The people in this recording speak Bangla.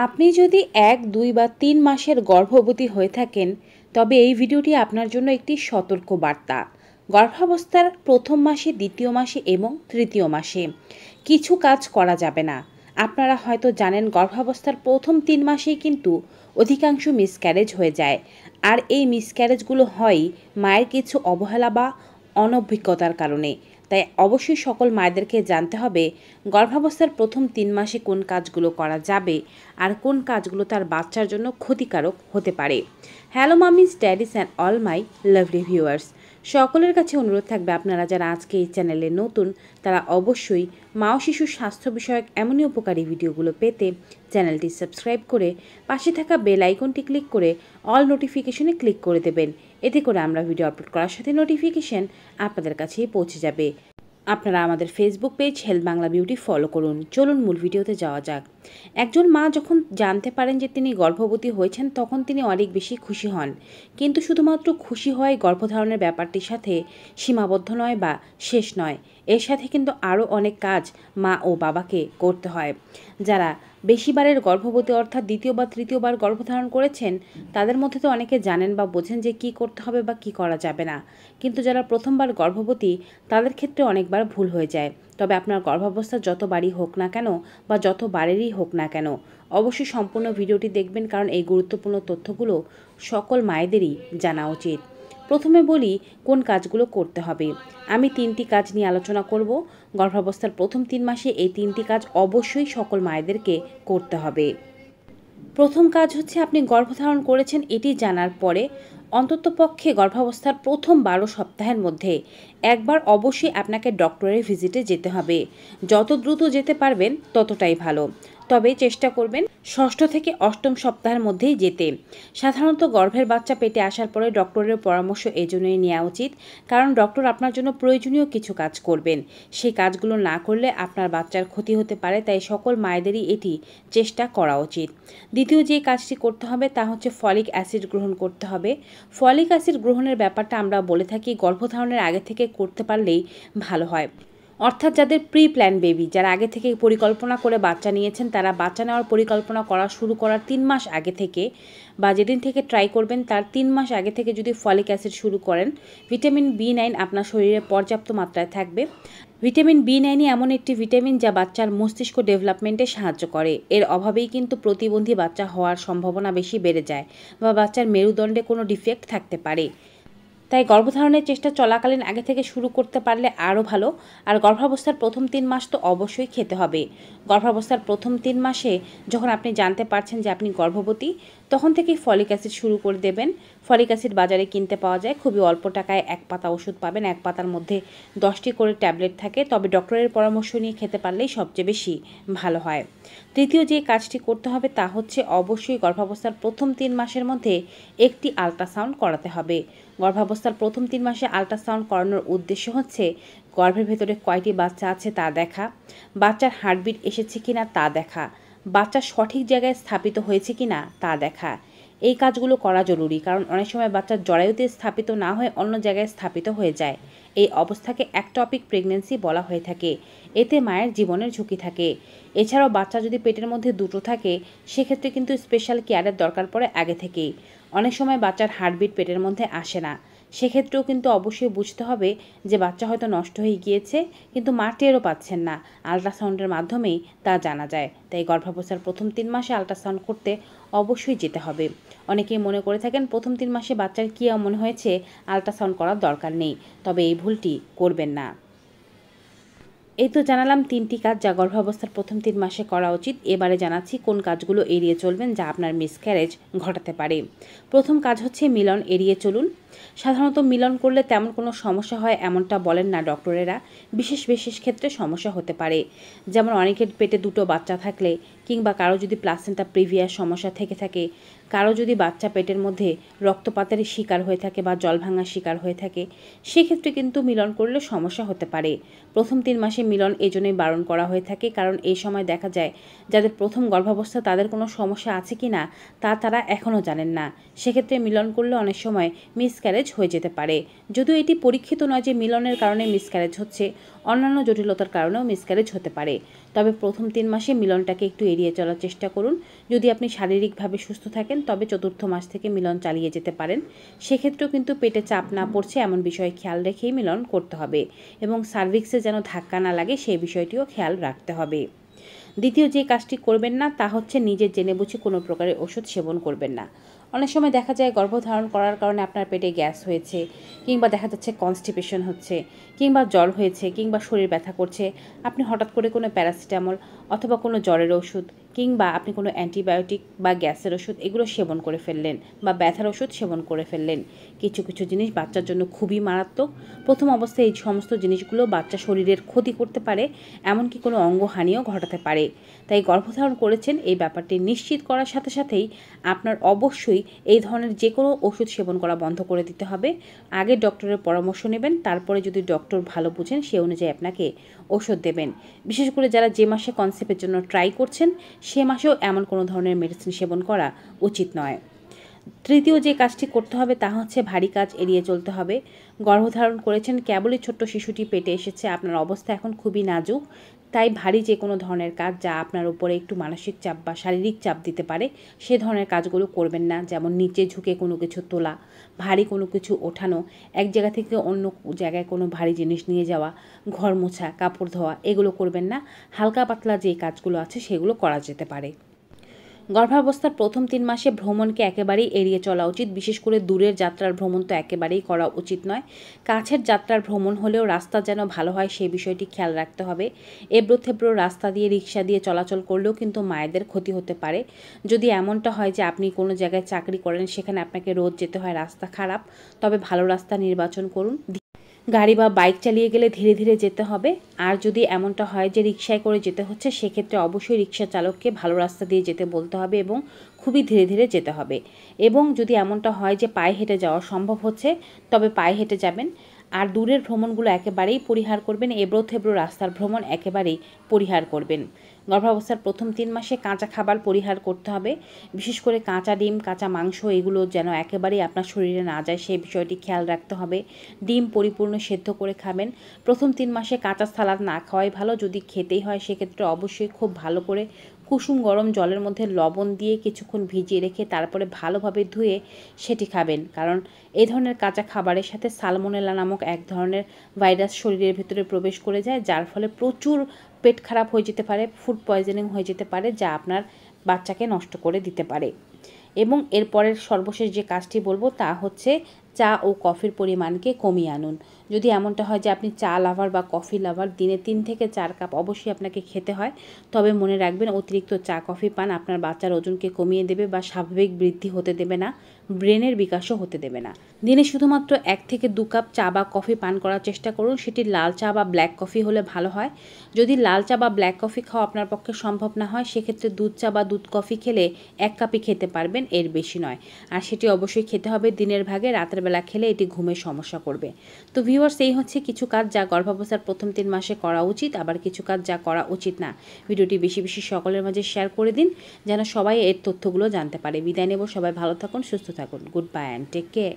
আপনি যদি 1, 2 বা 3 মাসের গর্ভবতী হয়ে থাকেন তবে এই ভিডিওটি আপনার জন্য একটি সতর্ক বার্তা। গর্ভাবস্থার প্রথম মাসে, দ্বিতীয় মাসে এবং তৃতীয় মাসে কিছু কাজ করা যাবে না। আপনারা হয়তো জানেন গর্ভাবস্থার প্রথম 3 মাসেই কিন্তু অধিকাংশ মিসক্যারেজ হয়ে যায়, আর এই মিসক্যারেজগুলো হয় মায়ের কিছু অবহেলা বা অনভিজ্ঞতার কারণে। তাই অবশ্যই সকল মায়েদেরকে জানতে হবে গর্ভাবস্থার প্রথম 3 মাসে কোন কাজগুলো করা যাবে আর কোন কাজগুলো তার বাচ্চার জন্য ক্ষতিকারক হতে পারে। Hello মামিজ, daddy's and all my lovely viewers, সকলের কাছে অনুরোধ থাকবে আপনারা যারা আজকে এই চ্যানেলে নতুন তারা অবশ্যই মা ও শিশুর স্বাস্থ্য বিষয়ক এমনই উপকারী ভিডিওগুলো পেতে চ্যানেলটি সাবস্ক্রাইব করে পাশে থাকা বেল আইকনটি ক্লিক করে অল নোটিফিকেশনে ক্লিক করে দেবেন। এতে করে আমরা ভিডিও আপলোড করার সাথে নোটিফিকেশন আপনাদের কাছেই পৌঁছে যাবে। আপনারা আমাদের Facebook page health Bangla beauty follow করুন। চলুন মূল ভিডিওতে যাওয়া যাক। একজন মা যখন জানতে পারেন যে তিনি গর্ভবতী হয়েছেন তখন তিনি অনেক বেশি খুশি হন, কিন্তু শুধুমাত্র খুশি হওয়াই গর্ভধারণের ব্যাপারটির সাথে সীমাবদ্ধ নয় বা শেষ নয়। এর সাথে কিন্তু আরও অনেক কাজ মা ও বাবাকে করতে হয়। যারা বেশিবারের গর্ভবতী অর্থাৎ দ্বিতীয় বা তৃতীয়বার গর্ভধারণ করেছেন তাদের মধ্যে তো অনেকে জানেন বা বোঝেন যে কী করতে হবে বা কী করা যাবে না, কিন্তু যারা প্রথমবার গর্ভবতী তাদের ক্ষেত্রে অনেকবার ভুল হয়ে যায়। তবে আপনার গর্ভাবস্থা যতবারই হোক না কেন বা যতবারেরই হোক না কেন অবশ্যই সম্পূর্ণ ভিডিওটি দেখবেন, কারণ এই গুরুত্বপূর্ণ তথ্যগুলো সকল মায়েদেরই জানা উচিত। প্রথমে বলি কোন কাজগুলো করতে হবে। আমি 3টি কাজ নিয়ে আলোচনা করব। গর্ভাবস্থার প্রথম 3 মাসে এই 3টি কাজ অবশ্যই সকল মায়েদেরকে করতে হবে। প্রথম কাজ হচ্ছে আপনি গর্ভধারণ করেছেন এটি জানার পরে অন্ততপক্ষে গর্ভাবস্থার প্রথম 12 সপ্তাহের মধ্যে একবার অবশ্যই আপনাকে ডক্টরের ভিজিটে যেতে হবে। যত দ্রুত যেতে পারবেন ততটাই ভালো, তবে চেষ্টা করবেন 6ষ্ঠ থেকে 8ম সপ্তাহের মধ্যেই যেতে। সাধারণত গর্ভের বাচ্চা পেটে আসার পরে ডক্টরের পরামর্শ এজন্যই নেওয়া উচিত, কারণ ডক্টর আপনার জন্য প্রয়োজনীয় কিছু কাজ করবেন। সেই কাজগুলো না করলে আপনার বাচ্চার ক্ষতি হতে পারে, তাই সকল মায়েদেরই এটি চেষ্টা করা উচিত। দ্বিতীয় যে কাজটি করতে হবে তা হচ্ছে ফলিক অ্যাসিড গ্রহণ করতে হবে। ফলিক অ্যাসিড গ্রহণের ব্যাপারটা আমরা বলে থাকি গর্ভধারণের আগে থেকে করতে পারলেই ভালো হয়। অর্থাৎ যাদের প্রি প্ল্যান বেবি, যারা আগে থেকে পরিকল্পনা করে বাচ্চা নিয়েছেন, তারা বাচ্চা নেওয়ার পরিকল্পনা করা শুরু করার 3 মাস আগে থেকে বা যেদিন থেকে ট্রাই করবেন তার 3 মাস আগে থেকে যদি ফলিক অ্যাসিড শুরু করেন, ভিটামিন B9 আপনার শরীরে পর্যাপ্ত মাত্রায় থাকবে। ভিটামিন B9 এমন একটি ভিটামিন যা বাচ্চার মস্তিষ্ক ডেভেলপমেন্টে সাহায্য করে। এর অভাবেই কিন্তু প্রতিবন্ধী বাচ্চা হওয়ার সম্ভাবনা বেশি বেড়ে যায় বা বাচ্চার মেরুদণ্ডে কোনো ডিফেক্ট থাকতে পারে। তাই গর্ভধারণের চেষ্টা চলাকালীন আগে থেকে শুরু করতে পারলে আরও ভালো। আর গর্ভাবস্থার প্রথম 3 মাস তো অবশ্যই খেতে হবে। গর্ভাবস্থার প্রথম 3 মাসে যখন আপনি জানতে পারছেন যে আপনি গর্ভবতী, তখন থেকেই ফলিক অ্যাসিড শুরু করে দেবেন। ফলিক অ্যাসিড বাজারে কিনতে পাওয়া যায়, খুবই অল্প টাকায় 1 পাতা ওষুধ পাবেন। 1 পাতার মধ্যে 10টি করে ট্যাবলেট থাকে, তবে ডক্টরের পরামর্শ নিয়ে খেতে পারলেই সবচেয়ে বেশি ভালো হয়। তৃতীয় যে কাজটি করতে হবে তা হচ্ছে অবশ্যই গর্ভাবস্থার প্রথম 3 মাসের মধ্যে একটি আল্ট্রাসাউন্ড করাতে হবে। গর্ভাবস্থার প্রথম 3 মাসে আল্ট্রাসাউন্ড করানোর উদ্দেশ্য হচ্ছে গর্ভের ভেতরে কয়টি বাচ্চা আছে তা দেখা, বাচ্চার হার্টবিট এসেছে কিনা তা দেখা, বাচ্চা সঠিক জায়গায় স্থাপিত হয়েছে কিনা তা দেখা। এই কাজগুলো করা জরুরি, কারণ অনেক সময় বাচ্চার জরায়ুতে স্থাপিত না হয়ে অন্য জায়গায় স্থাপিত হয়ে যায়। এই অবস্থাকে একটপিক প্রেগন্যান্সি বলা হয়ে থাকে। এতে মায়ের জীবনের ঝুঁকি থাকে। এছাড়াও বাচ্চা যদি পেটের মধ্যে দুটো থাকে সেক্ষেত্রে কিন্তু স্পেশাল কেয়ারের দরকার পড়ে আগে থেকেই। অনেক সময় বাচ্চার হার্টবিট পেটের মধ্যে আসে না, সেক্ষেত্রেও কিন্তু অবশ্যই বুঝতে হবে যে বাচ্চা হয়তো নষ্ট হয়ে গিয়েছে, কিন্তু মা টেরও পাচ্ছেন না। আল্ট্রাসাউন্ডের মাধ্যমেই তা জানা যায়। তাই গর্ভাবস্থার প্রথম 3 মাসে আল্ট্রাসাউন্ড করতে অবশ্যই যেতে হবে। অনেকেই মনে করে থাকেন প্রথম 3 মাসে বাচ্চার কী এমন হয়েছে আল্ট্রাসাউন্ড করার দরকার নেই, তবে এই ভুলটি করবেন না। এই তো জানালাম 3টি কাজ যা গর্ভাবস্থার প্রথম 3 মাসে করা উচিত। এবারে জানাচ্ছি কোন কাজগুলো এড়িয়ে চলবেন যা আপনার মিসক্যারেজ ঘটাতে পারে। প্রথম কাজ হচ্ছে মিলন এড়িয়ে চলুন। সাধারণত মিলন করলে তেমন কোনো সমস্যা হয় এমনটা বলেন না ডক্টরেরা। বিশেষ বিশেষ ক্ষেত্রে সমস্যা হতে পারে, যেমন অনেকের পেটে দুটো বাচ্চা থাকলে, কিংবা কারো যদি প্লাসেন্টা প্রিভিয়াস সমস্যা থেকে থাকে, কারো যদি বাচ্চা পেটের মধ্যে রক্তপাতের শিকার হয়ে থাকে বা জল ভাঙার শিকার হয়ে থাকে, সেক্ষেত্রে কিন্তু মিলন করলে সমস্যা হতে পারে। প্রথম 3 মাসে মিলন এজন্যই বারণ করা হয়ে থাকে, কারণ এই সময় দেখা যায় যাদের প্রথম গর্ভাবস্থা তাদের কোনো সমস্যা আছে কি না তা তারা এখনও জানেন না। সেক্ষেত্রে মিলন করলে অনেক সময় মিসক্যারেজ হয়ে যেতে পারে। যদিও এটি পরীক্ষিত নয় যে মিলনের কারণে মিসক্যারেজ হচ্ছে, অন্যান্য জটিলতার কারণেও মিসক্যারেজ হতে পারে। তবে প্রথম 3 মাসে মিলনটাকে একটু এড়িয়ে চলার চেষ্টা করুন। যদি আপনি শারীরিকভাবে সুস্থ থাকেন তবে চতুর্থ মাস থেকে মিলন চালিয়ে যেতে পারেন। সেক্ষেত্রেও কিন্তু পেটে চাপ না পড়ছে এমন বিষয়ে খেয়াল রেখেই মিলন করতে হবে এবং সার্ভিক্সে যেন ধাক্কা না লাগে সেই বিষয়টিও খেয়াল রাখতে হবে। দ্বিতীয় যে কাজটি করবেন না তা হচ্ছে নিজের জেনে বুঝে কোনো প্রকারের ওষুধ সেবন করবেন না। অনেক সময় দেখা যায় গর্ভধারণ করার কারণে আপনার পেটে গ্যাস হয়েছে, কিংবা দেখা যাচ্ছে কনস্টিপেশন হচ্ছে, কিংবা জ্বর হয়েছে, কিংবা শরীর ব্যথা করছে। আপনি হঠাৎ করে কোনো প্যারাসিটামল অথবা কোনো জ্বরের ওষুধ কিংবা আপনি কোনো অ্যান্টিবায়োটিক বা গ্যাসের ওষুধ এগুলো সেবন করে ফেললেন বা ব্যথার ওষুধ সেবন করে ফেললেন। কিছু কিছু জিনিস বাচ্চার জন্য খুবই মারাত্মক। প্রথম অবস্থায় এই সমস্ত জিনিসগুলো বাচ্চা শরীরের ক্ষতি করতে পারে, এমনকি কোনো অঙ্গহানিও ঘটাতে পারে। তাই গর্ভধারণ করেছেন এই ব্যাপারটি নিশ্চিত করার সাথে সাথেই আপনার অবশ্যই এই ধরনের যে কোনো ওষুধ সেবন করা বন্ধ করে দিতে হবে। আগে ডক্টরের পরামর্শ নেবেন, তারপরে যদি ডক্টর ভালো বুঝেন সে অনুযায়ী আপনাকে ওষুধ দেবেন। বিশেষ করে যারা যে মাসে কনসেপ্টের জন্য ট্রাই করছেন সে মাসেও এমন কোনো ধরনের মেডিসিন সেবন করা উচিত নয়। তৃতীয় যে কাজটি করতে হবে তা হচ্ছে ভারী কাজ এড়িয়ে চলতে হবে। গর্ভধারণ করেছেন, কেবলই ছোট্ট শিশুটি পেটে এসেছে, আপনার অবস্থা এখন খুবই নাজুক। তাই ভারী যে কোনো ধরনের কাজ যা আপনার উপরে একটু মানসিক চাপ বা শারীরিক চাপ দিতে পারে সে ধরনের কাজগুলো করবেন না। যেমন নিচে ঝুঁকে কোনো কিছু তোলা, ভারী কোনো কিছু ওঠানো, এক জায়গা থেকে অন্য জায়গায় কোনো ভারী জিনিস নিয়ে যাওয়া, ঘর মোছা, কাপড় ধোয়া এগুলো করবেন না। হালকা পাতলা যে কাজগুলো আছে সেগুলো করা যেতে পারে। গর্ভাবস্থার প্রথম 3 মাসে ভ্রমণকে একেবারেই এড়িয়ে চলা উচিত। বিশেষ করে দূরের যাত্রার ভ্রমণ তো একেবারেই করা উচিত নয়। কাছের যাত্রার ভ্রমণ হলেও রাস্তা যেন ভালো হয় সেই বিষয়টি খেয়াল রাখতে হবে। এবড়ো থেবড়ো রাস্তা দিয়ে রিক্সা দিয়ে চলাচল করলেও কিন্তু মায়েদের ক্ষতি হতে পারে। যদি এমনটা হয় যে আপনি কোনো জায়গায় চাকরি করেন সেখানে আপনাকে রোজ যেতে হয়, রাস্তা খারাপ, তবে ভালো রাস্তা নির্বাচন করুন। গাড়ি বা বাইক চালিয়ে গেলে ধীরে ধীরে যেতে হবে। আর যদি এমনটা হয় যে রিকশায় করে যেতে হচ্ছে সেক্ষেত্রে অবশ্যই রিকশা চালককে ভালো রাস্তা দিয়ে যেতে বলতে হবে এবং খুবই ধীরে ধীরে যেতে হবে। এবং যদি এমনটা হয় যে পায়ে হেঁটে যাওয়া সম্ভব হচ্ছে তবে পায়ে হেঁটে যাবেন। আর দূরের ভ্রমণগুলো একেবারেই পরিহার করবেন, এবড়ো থেবড়ো রাস্তার ভ্রমণ একেবারেই পরিহার করবেন। গর্ভাবস্থার প্রথম 3 মাসে কাঁচা খাবার পরিহার করতে হবে। বিশেষ করে কাঁচা ডিম, কাঁচা মাংস এগুলো যেন একেবারেই আপনার শরীরে না যায় সেই বিষয়টি খেয়াল রাখতে হবে। ডিম পরিপূর্ণ সেদ্ধ করে খাবেন। প্রথম 3 মাসে কাঁচা সালাদ না খাওয়াই ভালো। যদি খেতেই হয় সেক্ষেত্রে অবশ্যই খুব ভালো করে কুসুম গরম জলের মধ্যে লবণ দিয়ে কিছুক্ষণ ভিজিয়ে রেখে তারপরে ভালোভাবে ধুয়ে সেটি খাবেন। কারণ এই ধরনের কাঁচা খাবারের সাথে সালমোনেলা নামক এক ধরনের ভাইরাস শরীরের ভিতরে প্রবেশ করে যায়, যার ফলে প্রচুর পেট খারাপ হয়ে যেতে পারে, ফুড পয়জনিং হয়ে যেতে পারে, যা আপনার বাচ্চাকে নষ্ট করে দিতে পারে। এবং এরপরের সর্বশেষ যে কাজটি বলবো তা হচ্ছে চা ও কফির পরিমাণকে কমিয়ে আনুন। যদি এমনটা হয় যে আপনি চা লাভার বা কফি লাভার, দিনে 3 থেকে 4 কাপ অবশ্যই আপনাকে খেতে হয়, তবে মনে রাখবেন অতিরিক্ত চা কফি পান আপনার বাচ্চার ওজনকে কমিয়ে দেবে বা স্বাভাবিক বৃদ্ধি হতে দেবে না, ব্রেনের বিকাশও হতে দেবে না। দিনে শুধুমাত্র 1 থেকে 2 কাপ চা বা কফি পান করার চেষ্টা করুন। সেটি লাল চা বা ব্ল্যাক কফি হলে ভালো হয়। যদি লাল চা বা ব্ল্যাক কফি খাওয়া আপনার পক্ষে সম্ভব না হয় সেক্ষেত্রে দুধ চা বা দুধ কফি খেলে 1 কাপই খেতে পারবেন, এর বেশি নয়। আর সেটি অবশ্যই খেতে হবে দিনের ভাগে, রাতের বেলা খেলে এটি ঘুমের সমস্যা করবে। তো ভিউয়ার্স, এই হচ্ছে কিছু কাজ যা গর্ভাবস্থার প্রথম 3 মাসে করা উচিত, আবার কিছু কাজ যা করা উচিত না। ভিডিওটি বেশি বেশি সকলের মাঝে শেয়ার করে দিন যেন সবাই এর তথ্যগুলো জানতে পারে। বিদায় নেব, সবাই ভালো থাকুন, সুস্থ থাকুন। Good bye and take care.